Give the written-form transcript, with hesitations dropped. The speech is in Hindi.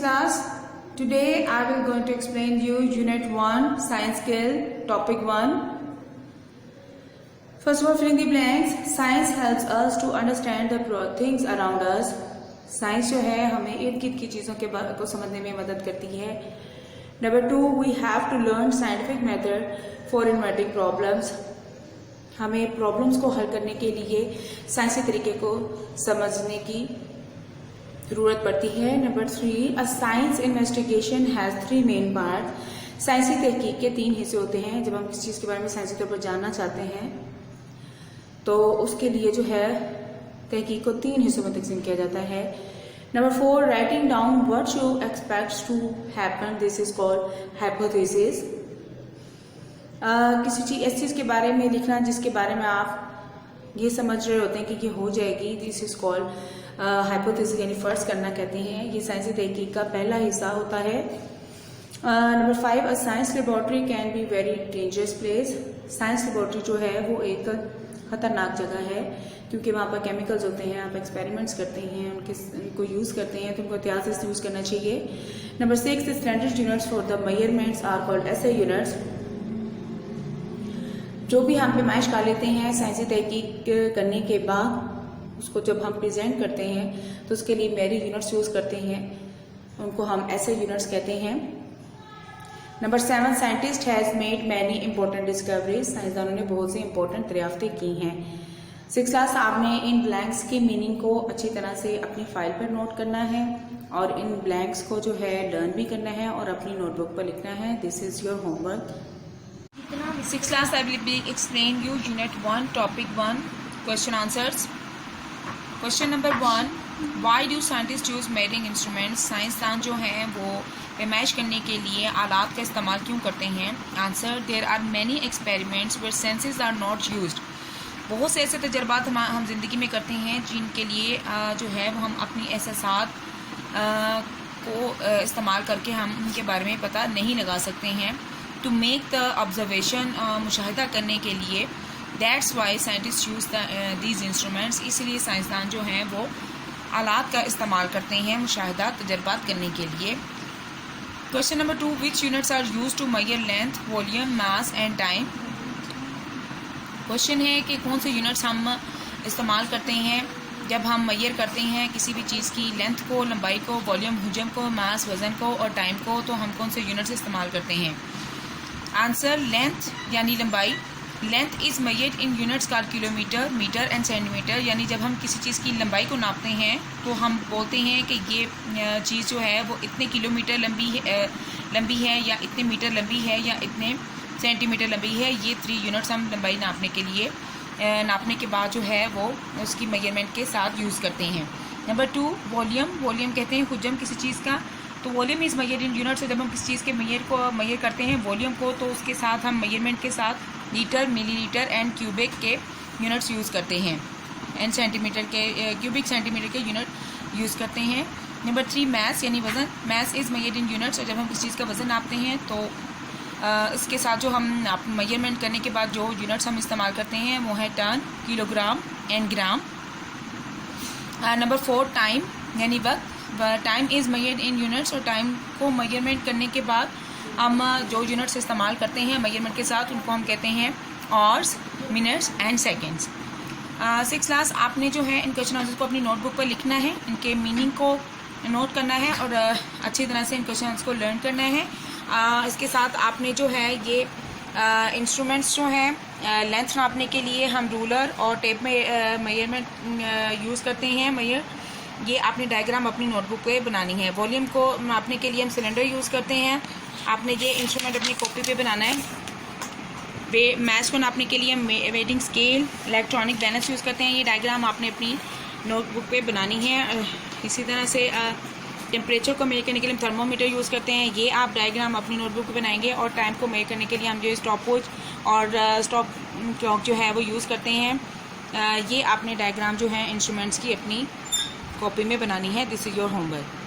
class. Today I will going to explain you Unit 1 Science Skill Topic 1. First of all, filling the blanks. Science helps us to understand the things around us. Science जो है हमें इर्द गिर्द की चीज़ों के बारे को समझने में मदद करती है. Number 2, we have to learn scientific method for inverting problems. हमें प्रॉब्लम्स को हल करने के लिए साइंसी तरीके को समझने की ज़रूरत पड़ती है. Number 3, a science investigation has 3 main part. साइंसी तहकीक के 3 हिस्से होते हैं. जब हम किसी चीज़ के बारे में साइंसी तौर पर जानना चाहते हैं तो उसके लिए जो है तहकीक को 3 हिस्सों में तकसीम किया जाता है. Number 4, writing down what you expect to happen. This is called hypothesis. किसी चीज ऐसी चीज़ के बारे में लिखना जिसके बारे में आप ये समझ रहे होते हैं कि ये हो जाएगी. दिस इज कॉल्ड हाइपोथेसिस, यानी फर्ज करना कहते हैं. ये साइंसी तहकीक का पहला हिस्सा होता है. Number 5, a science laboratory can be very dangerous place. Science laboratory जो है वो एक खतरनाक जगह है क्योंकि वहाँ पर केमिकल्स होते हैं, आप एक्सपेरिमेंट्स करते हैं, उनको यूज़ करते हैं, तो उनको एहतियात से यूज़ करना चाहिए. Number 6, the standard units for the measurements are called SI units. जो भी हम पैमाइश कर लेते हैं साइंसी तहकीक करने के बाद उसको जब हम प्रेजेंट करते हैं तो उसके लिए मेरी यूनिट्स यूज़ करते हैं, उनको हम एसआई यूनिट्स कहते हैं. Number 7, scientist has made many important discoveries. साइंसदानों ने बहुत सी इंपॉर्टेंट दरियाफ्तें की हैं. 6th क्लास आपने इन ब्लैंक्स की मीनिंग को अच्छी तरह से अपनी फाइल पर नोट करना है और इन ब्लैंक्स को जो है लर्न भी करना है और अपनी नोटबुक पर लिखना है. This is your homework. 6th class I will be explain you Unit 1 Topic 1 Question Answers. Question number 1, Why do scientists use measuring instruments? साइंसदान जो हैं वो पैमाइश करने के लिए आलात का इस्तेमाल क्यों करते हैं? Answer, there are many experiments where senses are not used. बहुत से ऐसे तजर्बात हम ज़िंदगी में करते हैं जिनके लिए जो है वो हम अपनी एहसासात को इस्तेमाल करके हम उनके बारे में पता नहीं लगा सकते हैं. टू मेक द ऑब्जर्वेशन, मुशाहिदा करने के लिए. That's why scientist use these instruments. इसलिए साइंसदान जो हैं वो आलात का इस्तेमाल करते हैं मुशाहिदा तजर्बात करने के लिए. Question number 2, which units are use to measure length, volume, mass and time. Question है कि कौन से यूनिट्स हम इस्तेमाल करते हैं जब हम मेजर करते हैं किसी भी चीज़ की लेंथ को, लंबाई को, वॉल्यूम, हुजम को, मास वज़न को और टाइम को, तो हम कौन से यूनिट्स इस्तेमाल करते हैं? आंसर, लेंथ यानी लंबाई. Length is measured in units called kilometre, metre and centimetre. यानी जब हम किसी चीज़ की लंबाई को नापते हैं तो हम बोलते हैं कि ये चीज़ जो है वो इतने किलोमीटर लंबी है या इतने मीटर लंबी है या इतने सेंटीमीटर लंबी है. ये 3 यूनिट्स हम लंबाई नापने के लिए नापने के बाद जो है वो उसकी मेजरमेंट के साथ यूज़ करते हैं. Number 2, volume. वॉल्यूम कहते हैं हुजम किसी चीज़ का. तो volume is measured in unit. से जब हम किसी चीज़ के मेजर करते हैं वॉल्यूम को तो उसके साथ हम मेजरमेंट के साथ लीटर, मिलीलीटर एंड क्यूबिक के यूनिट्स यूज़ करते हैं एंड सेंटीमीटर के क्यूबिक सेंटीमीटर के यूनिट यूज़ करते हैं. नंबर 3, मैस यानी वज़न. Mass is measured in units. और जब हम किसी चीज़ का वज़न नापते हैं तो इसके साथ जो हम मेजरमेंट करने के बाद जो यूनिट्स हम इस्तेमाल करते हैं वो है ton, kilogram and gram. Number 4, time यानी वक्त. Time is measured in units. और टाइम को मेजरमेंट करने के बाद हम जो यूनिट्स इस्तेमाल करते हैं मेजरमेंट के साथ उनको हम कहते हैं hours, minutes and seconds. 6th class आपने जो है इन क्वेश्चन आंसर्स को अपनी नोटबुक पर लिखना है, इनके मीनिंग को नोट करना है और अच्छी तरह से इन क्वेश्चन आंसर्स को लर्न करना है. इसके साथ आपने जो है ये इंस्ट्रूमेंट्स जो हैं लेंथ नापने के लिए हम रूलर और टेप में मेजरमेंट यूज़ करते हैं. ये आपने डायग्राम अपनी नोटबुक पे बनानी है. वॉल्यूम को नापने के लिए हम सिलेंडर यूज़ करते हैं. आपने ये इंस्ट्रूमेंट अपनी कॉपी पे बनाना है. मैस को नापने के लिए हम waiting scale, electronic balance use करते हैं. ये डायग्राम आपने अपनी नोटबुक पे बनानी है. इसी तरह से टेम्परेचर को मेजर करने के लिए हम थर्मोमीटर यूज़ करते हैं. ये आप डायग्राम अपनी नोटबुक पे बनाएंगे. और टाइम को मेजर करने के लिए हम जो स्टॉप वॉच और स्टॉप क्लॉक जो है वो यूज़ करते हैं. ये आपने डायग्राम जो है इंस्ट्रूमेंट्स की अपनी कॉपी में बनानी है. This is your homework.